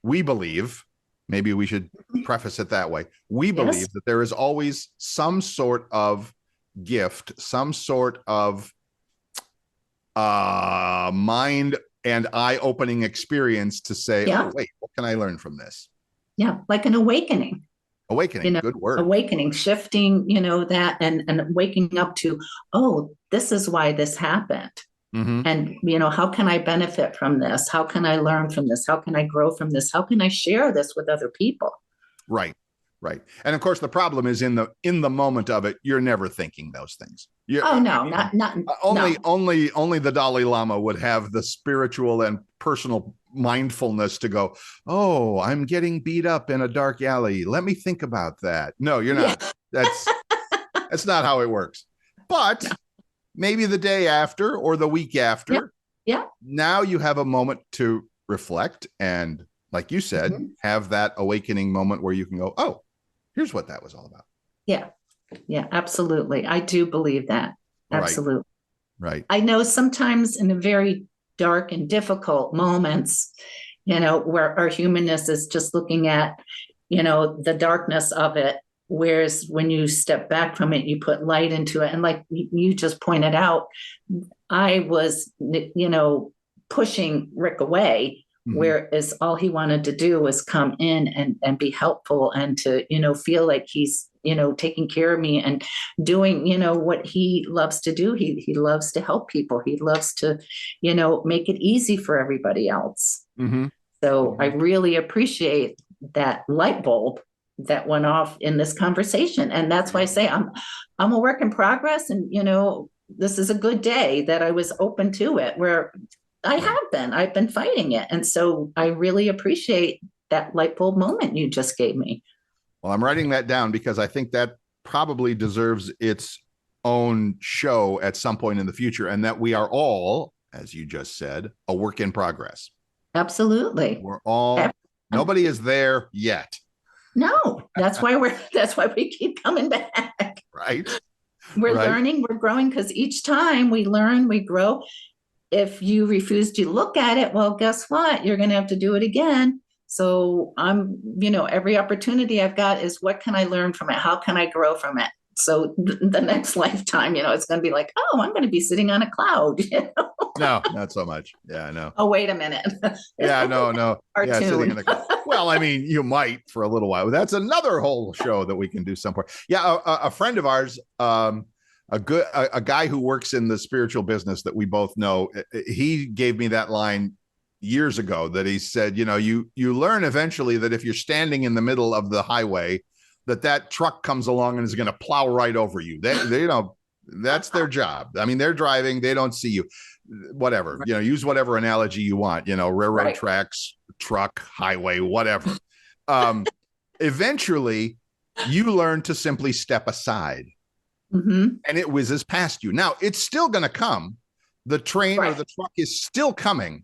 we believe, maybe we should preface it that way. We believe that there is always some sort of gift, some sort of mind and eye-opening experience to say, oh, wait, what can I learn from this? Yeah, like an awakening. Good word. Awakening, shifting, that and waking up to, oh, this is why this happened. And, how can I benefit from this? How can I learn from this? How can I grow from this? How can I share this with other people? Right. And of course, the problem is in the moment of it, you're never thinking those things. Only the Dalai Lama would have the spiritual and personal mindfulness to go, oh, I'm getting beat up in a dark alley. Let me think about that. No, you're not. Yeah. That's not how it works. But maybe the day after or the week after, now you have a moment to reflect and, like you said, have that awakening moment where you can go, oh, here's what that was all about. Yeah, absolutely. I do believe that. Absolutely. Right. I know sometimes in the very dark and difficult moments, where our humanness is just looking at, the darkness of it. Whereas when you step back from it, you put light into it. And like you just pointed out, I was, pushing Rick away. Whereas all he wanted to do was come in and be helpful and to, feel like he's, taking care of me and doing, what he loves to do. He loves to help people. He loves to, make it easy for everybody else. So I really appreciate that light bulb that went off in this conversation. And that's why I say I'm a work in progress. And, this is a good day that I was open to it, where I've been fighting it. And so I really appreciate that light bulb moment you just gave me. Well, I'm writing that down because I think that probably deserves its own show at some point in the future. And that we are all, as you just said, a work in progress. Absolutely. We're all, nobody is there yet. No, that's why we keep coming back. Right. We're Right. learning, we're growing, because each time we learn, we grow. If you refuse to look at it, well, guess what? You're going to have to do it again. So every opportunity I've got is, what can I learn from it? How can I grow from it? So the next lifetime, it's going to be like, oh, I'm going to be sitting on a cloud. No, not so much. Yeah, I know. Oh, wait a minute. Yeah, no. Cartoon. Yeah, sitting in the well, I mean, you might for a little while. That's another whole show that we can do somewhere. Yeah, a friend of ours, a guy who works in the spiritual business that we both know, he gave me that line years ago, that he said, you learn eventually that if you're standing in the middle of the highway, that truck comes along and is going to plow right over you. They that's their job. I mean, they're driving, they don't see you. Whatever, Right. Use whatever analogy you want, railroad Right. tracks, truck, highway, whatever. Eventually, you learn to simply step aside, Mm-hmm. and it whizzes past you. Now, it's still going to come. The train or Right. the truck is still coming.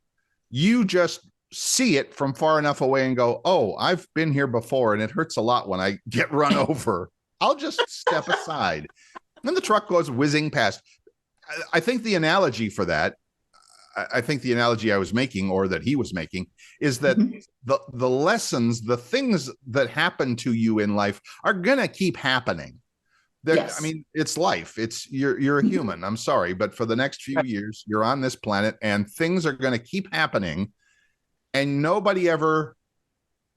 You just see it from far enough away and go, oh, I've been here before, and it hurts a lot when I get run over. I'll just step aside. And the truck goes whizzing past. I think the analogy for that, I think the analogy I was making, or that he was making, is that the lessons, the things that happen to you in life are going to keep happening. Yes. I mean, it's life. You're a human. I'm sorry, but for the next few years, you're on this planet, and things are going to keep happening. And nobody ever,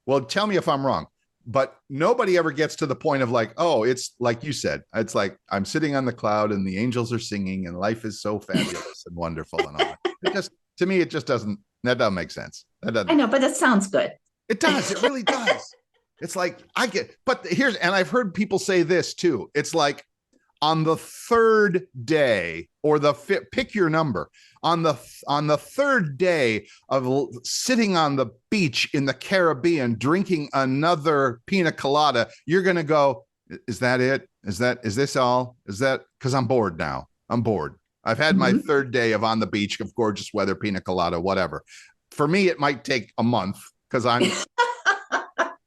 well, tell me if I'm wrong, but nobody ever gets to the point of like, oh, it's like you said, it's like I'm sitting on the cloud and the angels are singing and life is so fabulous and wonderful and all that. To me, it just doesn't make sense. I know, but it sounds good. It does. It really does. It's like but and I've heard people say this too. It's like on the third day, or pick your number, on the third day of sitting on the beach in the Caribbean drinking another pina colada, you're going to go, is that it? Is this all? Is that because I'm bored now? I'm bored. I've had my third day of on the beach of gorgeous weather, pina colada, whatever. For me, it might take a month because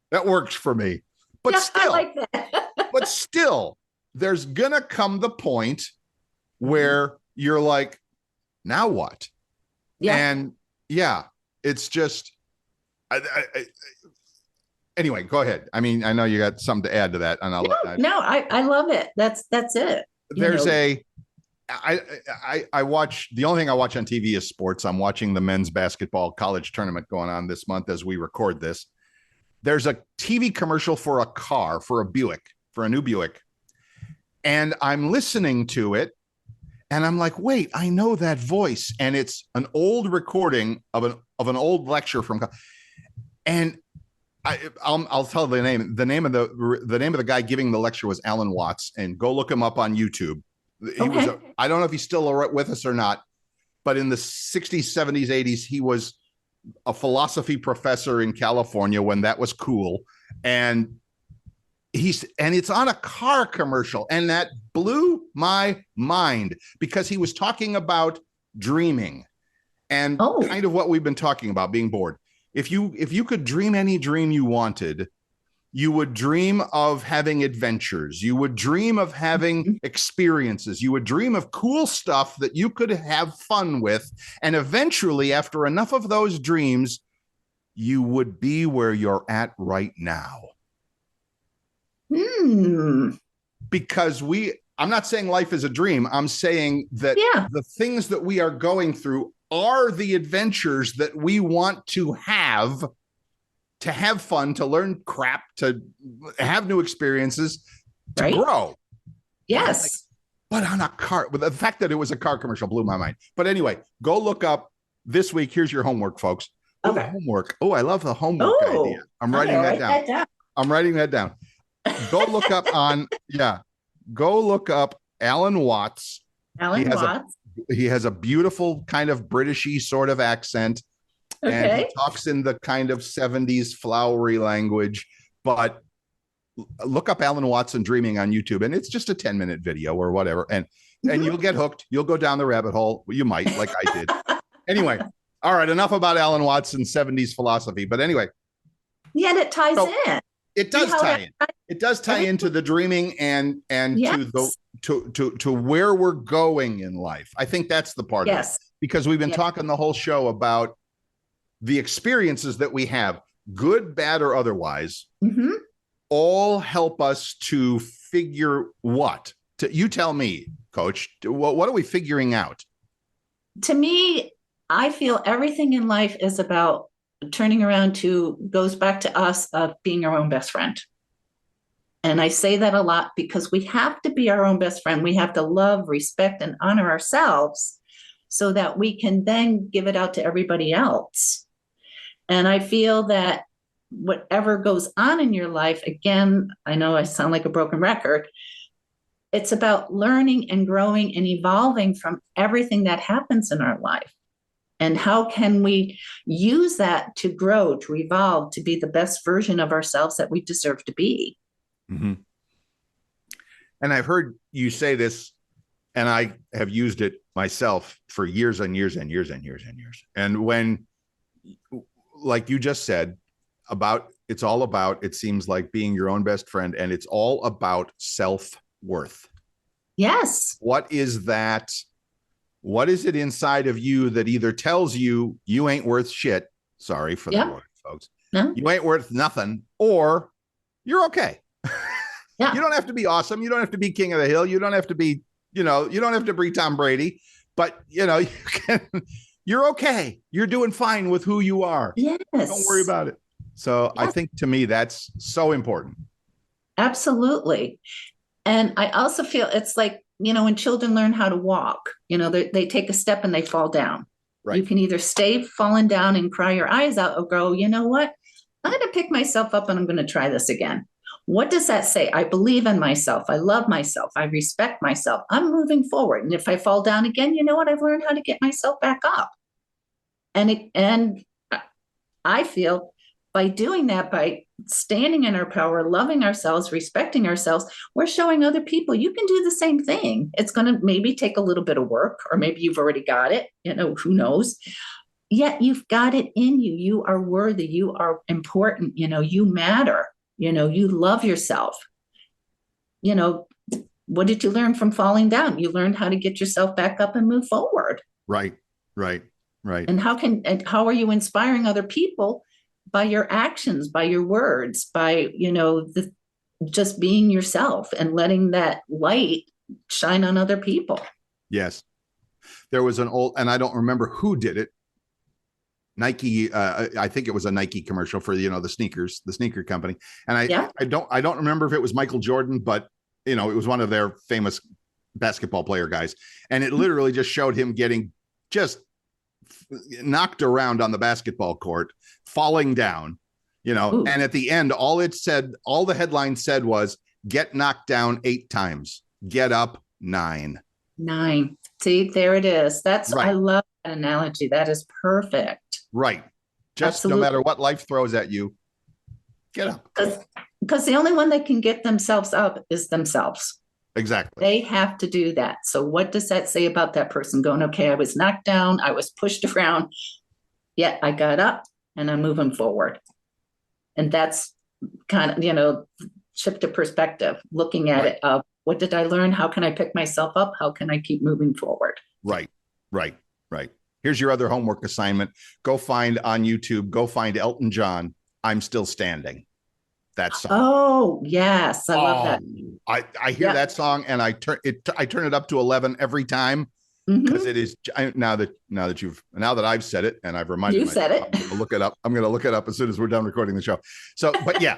that works for me. But Yeah, still, I like that. but still, there's gonna come the point where you're like, now what? Yeah. And yeah, it's just anyway, go ahead. I mean, I know you got something to add to that, and I love it. That's it. I watch, the only thing I watch on TV is sports. I'm watching the men's basketball college tournament going on this month as we record this. There's a TV commercial for a car, for a new Buick. And I'm listening to it and I'm like, wait, I know that voice. And it's an old recording of an old lecture from, and I'll tell the name. The name of the guy giving the lecture was Alan Watts, and go look him up on YouTube. I don't know if he's still with us or not, but in the 60s, 70s, 80s, he was a philosophy professor in California when that was cool. And it's on a car commercial. And that blew my mind because he was talking about dreaming and kind of what we've been talking about, being bored. If you could dream any dream you wanted, you would dream of having adventures. You would dream of having experiences. You would dream of cool stuff that you could have fun with. And eventually, after enough of those dreams, you would be where you're at right now. Because I'm not saying life is a dream. I'm saying that the things that we are going through are the adventures that we want to have fun, to learn crap, to have new experiences, to grow. Yes. But on a car, the fact that it was a car commercial blew my mind. But anyway, go look up this week. Here's your homework, folks. Homework. Oh, I love the homework idea. I'm writing that down. I'm writing that down. Go look up go look up Alan Watts. He has a beautiful kind of Britishy sort of accent. And he talks in the kind of 70s flowery language, but look up Alan Watson dreaming on YouTube, and it's just a 10-minute video or whatever. And you'll get hooked. You'll go down the rabbit hole. You might, like I did. Anyway. All right. Enough about Alan Watson's 70s philosophy. But anyway. Yeah, and it ties in. It See does how tie that, in. It does tie into the dreaming and yes, to where we're going in life. I think that's the part of it, yes, because we've been yeah. talking the whole show about the experiences that we have, good, bad, or otherwise, Mm-hmm. all help us to figure what. You tell me, Coach. What are we figuring out? To me, I feel everything in life is about turning around to, goes back to us of being our own best friend. And I say that a lot because we have to be our own best friend. We have to love, respect, and honor ourselves so that we can then give it out to everybody else. And I feel that whatever goes on in your life, again, I know I sound like a broken record, it's about learning and growing and evolving from everything that happens in our life. And how can we use that to grow, to evolve, to be the best version of ourselves that we deserve to be? Mm-hmm. And I've heard you say this, and I have used it myself for years and years and years and years and years. And when, like you just said, it's all about, it seems like, being your own best friend, and it's all about self-worth. Yes. What is that? What is it inside of you that either tells you you ain't worth shit? Sorry for the word, folks. No. You ain't worth nothing, or you're okay. Yeah. You don't have to be awesome. You don't have to be king of the hill. You don't have to be, you don't have to be Tom Brady, but you're okay. You're doing fine with who you are. Yes. Don't worry about it. So I think, to me, that's so important. Absolutely. And I also feel it's like, when children learn how to walk, they take a step and they fall down. Right. You can either stay falling down and cry your eyes out, or go, you know what? I'm going to pick myself up and I'm going to try this again. What does that say? I believe in myself. I love myself. I respect myself. I'm moving forward. And if I fall down again, you know what? I've learned how to get myself back up. And I feel by doing that, by standing in our power, loving ourselves, respecting ourselves, we're showing other people you can do the same thing. It's going to maybe take a little bit of work, or maybe you've already got it, who knows? Yet you've got it in you. You are worthy. You are important. You matter. You love yourself. What did you learn from falling down? You learned how to get yourself back up and move forward. Right. And how are you inspiring other people? By your actions, by your words, by, just being yourself and letting that light shine on other people. Yes. There was an old, and I don't remember who did it. Nike, I think it was a Nike commercial for, the sneaker company. And I don't remember if it was Michael Jordan, but it was one of their famous basketball player guys. And it literally just showed him getting just knocked around on the basketball court, falling down, and at the end, all the headline said was, get knocked down 8 times, get up 9. See, there it is. That's right. I love that analogy. That is perfect. Right. Just Absolutely. No matter what life throws at you, get up. Because the only one that can get themselves up is themselves. Exactly. They have to do that. So what does that say about that person going, okay, I was knocked down, I was pushed around, yet I got up and I'm moving forward. And that's kind of, shift of perspective, looking at it of, what did I learn? How can I pick myself up? How can I keep moving forward? Right. Here's your other homework assignment. Go find on YouTube, Elton John, I'm Still Standing. That song. Oh, yes. I love that. I hear that song and I turn it up to 11 every time, because it is, now that I've said it and I've reminded you said it. I'm going to look it up as soon as we're done recording the show. So, but yeah,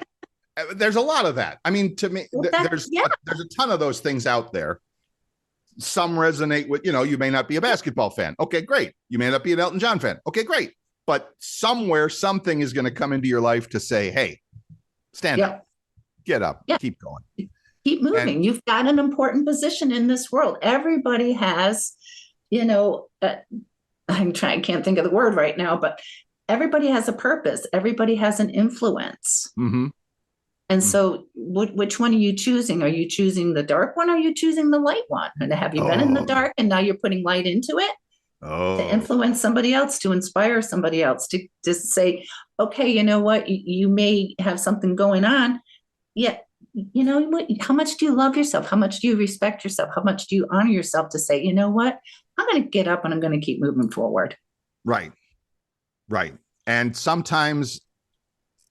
there's a lot of that. I mean, to me, there's a ton of those things out there. Some resonate with, you may not be a basketball fan. Okay, great. You may not be an Elton John fan. Okay, great. But somewhere, something is going to come into your life to say, hey, stand up, get up, keep going. Keep moving. And you've got an important position in this world. Everybody has, I can't think of the word right now, but everybody has a purpose. Everybody has an influence. Mm-hmm. And so which one are you choosing? Are you choosing the dark one? Or are you choosing the light one? And have you been in the dark and now you're putting light into it? To influence somebody else, to inspire somebody else, to say, okay, you know what? You may have something going on. yeah, you know what? How much do you love yourself? How much do you respect yourself? How much do you honor yourself to say, you know what? I'm going to get up and I'm going to keep moving forward. Right. Right. And sometimes,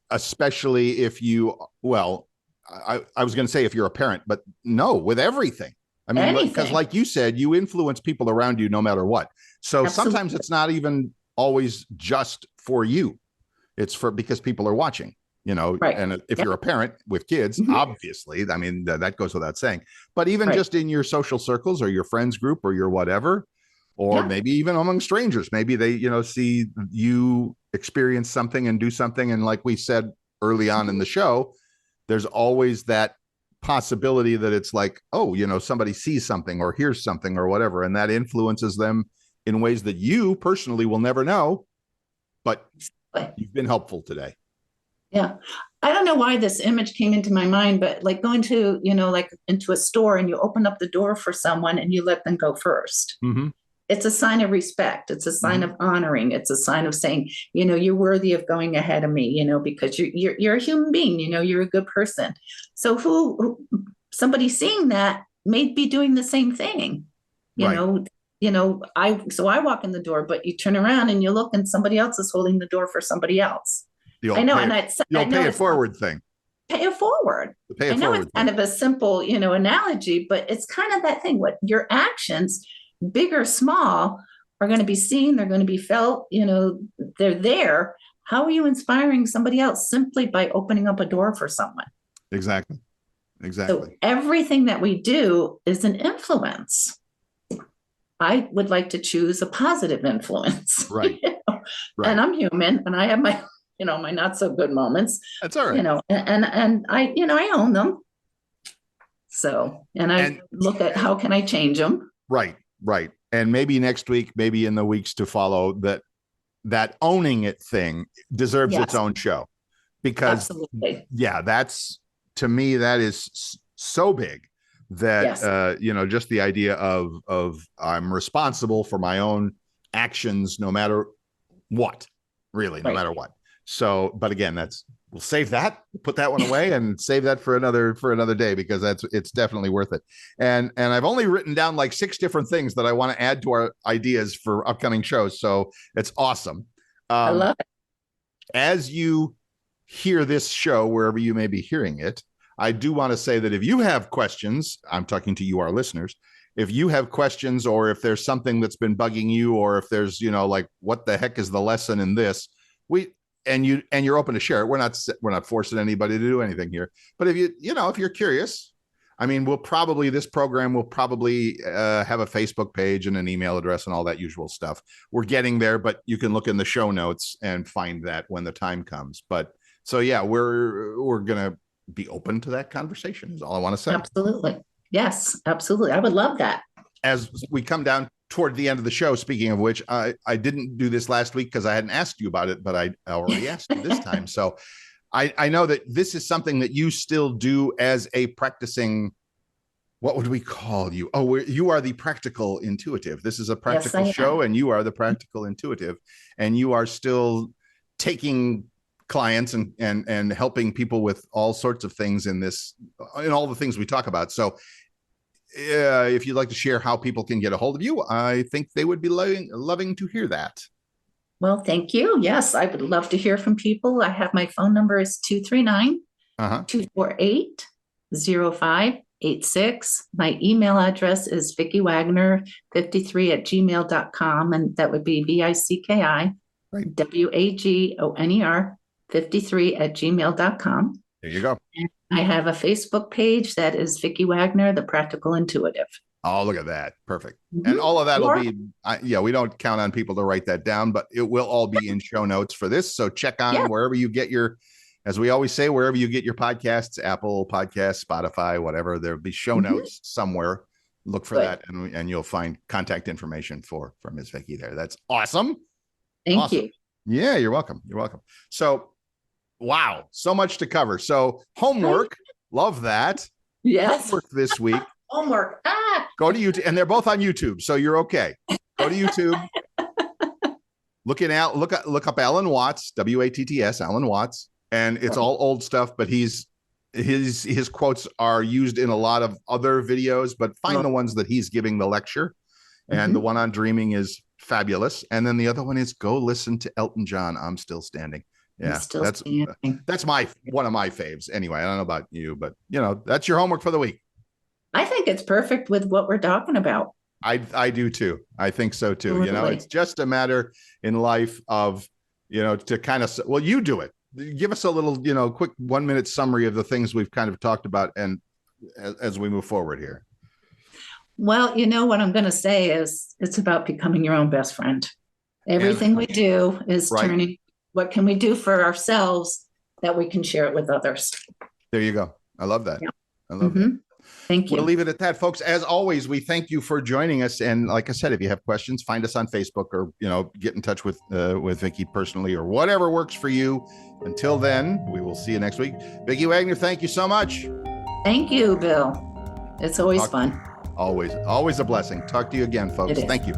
especially if you, well, I was going to say if you're a parent, but no, with everything. I mean, because Anything. like you said, you influence people around you no matter what. So sometimes Absolutely. it's not even always just for you. It's for because people are watching, Right. and if Yep. you're a parent with kids, Mhm. obviously, I mean, that goes without saying, but even Right. just in your social circles or your friends group or your whatever, or Yeah. maybe even among strangers, maybe they, see you experience something and do something. And like we said early on in the show, there's always that possibility that it's like, oh, somebody sees something or hears something or whatever, and that influences them in ways that you personally will never know, but But you've been helpful today. yeah. I don't know why this image came into my mind, but like going to, like into a store and you open up the door for someone and you let them go first. Mm-hmm. It's a sign of respect. It's a sign Mm-hmm. of honoring. It's a sign of saying, you're worthy of going ahead of me, because you're a human being, you're a good person. So somebody seeing that may be doing the same thing, you Right. know, I walk in the door, but you turn around and you look and somebody else is holding the door for somebody else. The I old know, pay and it, the I old know pay it it's not forward thing. pay it forward. The pay I it know it's forward kind thing. of a simple, analogy, but it's kind of that thing. What your actions, big or small, are going to be seen. They're going to be felt. They're there. How are you inspiring somebody else simply by opening up a door for someone? Exactly. So Exactly. everything that we do is an influence. I would like to choose a positive influence. Right. And Right. I'm human and I have my, my not so good moments, That's all right. and I own them. So, and I And look at how can I change them? right. Right. And maybe next week, maybe in the weeks to follow, that owning it thing deserves its Yes, own show, because absolutely. yeah, that's, to me, that is so big that Yes, just the idea of I'm responsible for my own actions no matter what, really, no right. matter what. So, but again, we'll save that, put that one away, and save that for another day, because it's definitely worth it. And I've only written down like 6 different things that I want to add to our ideas for upcoming shows. So it's awesome. I Um, love it. as you hear this show, wherever you may be hearing it, I do want to say that if you have questions, I'm talking to you, our listeners. If you have questions, or if there's something that's been bugging you, or if there's, like, what the heck is the lesson in this, you're open to share it. We're not forcing anybody to do anything here. But if you're curious, I mean, this program will probably have a Facebook page and an email address and all that usual stuff. We're getting there, but you can look in the show notes and find that when the time comes. But so yeah, we're gonna be open to that conversation, is all I want to say. Absolutely. Yes, absolutely. I would love that. As we come down toward the end of the show, speaking of which, I didn't do this last week because I hadn't asked you about it, but I already asked you this time. So I know that this is something that you still do as a practicing, what would we call you? Oh, you are the practical intuitive. This is a Yes, practical I show, am. and you are the practical intuitive, and you are still taking clients and helping people with all sorts of things in all the things we talk about. So if you'd like to share how people can get a hold of you, I think they would be loving to hear that. Well, thank you. Yes, I would love to hear from people. I have my phone number is 239 Uh-huh. 248 0586. My email address is Vicki Wagoner 53 at gmail.com. And that would be VICKI Right. WAGONER 53 at gmail.com. There you go. I have a Facebook page that is Vicki Wagoner, the Practical Intuitive. Oh, look at that. Perfect. Mm-hmm. And all of that will be, we don't count on people to write that down, but it will all be in show notes for this. So check on wherever you get as we always say, wherever you get your podcasts, Apple Podcasts, Spotify, whatever, there'll be show notes somewhere. Look for that, and you'll find contact information for Ms. Vicki there. That's awesome. Thank you. Yeah, you're welcome. You're welcome. So, wow, so much to cover. So homework, love that. Yes. Homework this week. Homework. Go to YouTube, and they're both on YouTube, so you're okay. Go to YouTube. Look up Alan Watts, Watts, Alan Watts, and it's all old stuff, but he's his quotes are used in a lot of other videos, but find the ones that he's giving the lecture. And the one on dreaming is fabulous. And then the other one is go listen to Elton John. I'm Still Standing. Yeah, that's one of my faves. Anyway, I don't know about you, but that's your homework for the week. I think it's perfect with what we're talking about. I do too. I think so too. Totally. It's just a matter in life of, to kind of, well, you do it. Give us a little, quick 1 minute summary of the things we've kind of talked about and as we move forward here. Well, what I'm going to say is it's about becoming your own best friend. Everything we do is turning, what can we do for ourselves that we can share it with others? There you go. I love that. Yeah. I love that. Thank you. We'll leave it at that, folks. As always, we thank you for joining us. And like I said, if you have questions, find us on Facebook or, get in touch with Vicki personally or whatever works for you. Until then, we will see you next week. Vicki Wagoner, thank you so much. Thank you, Bill. It's always fun. Always a blessing. Talk to you again, folks. Thank you.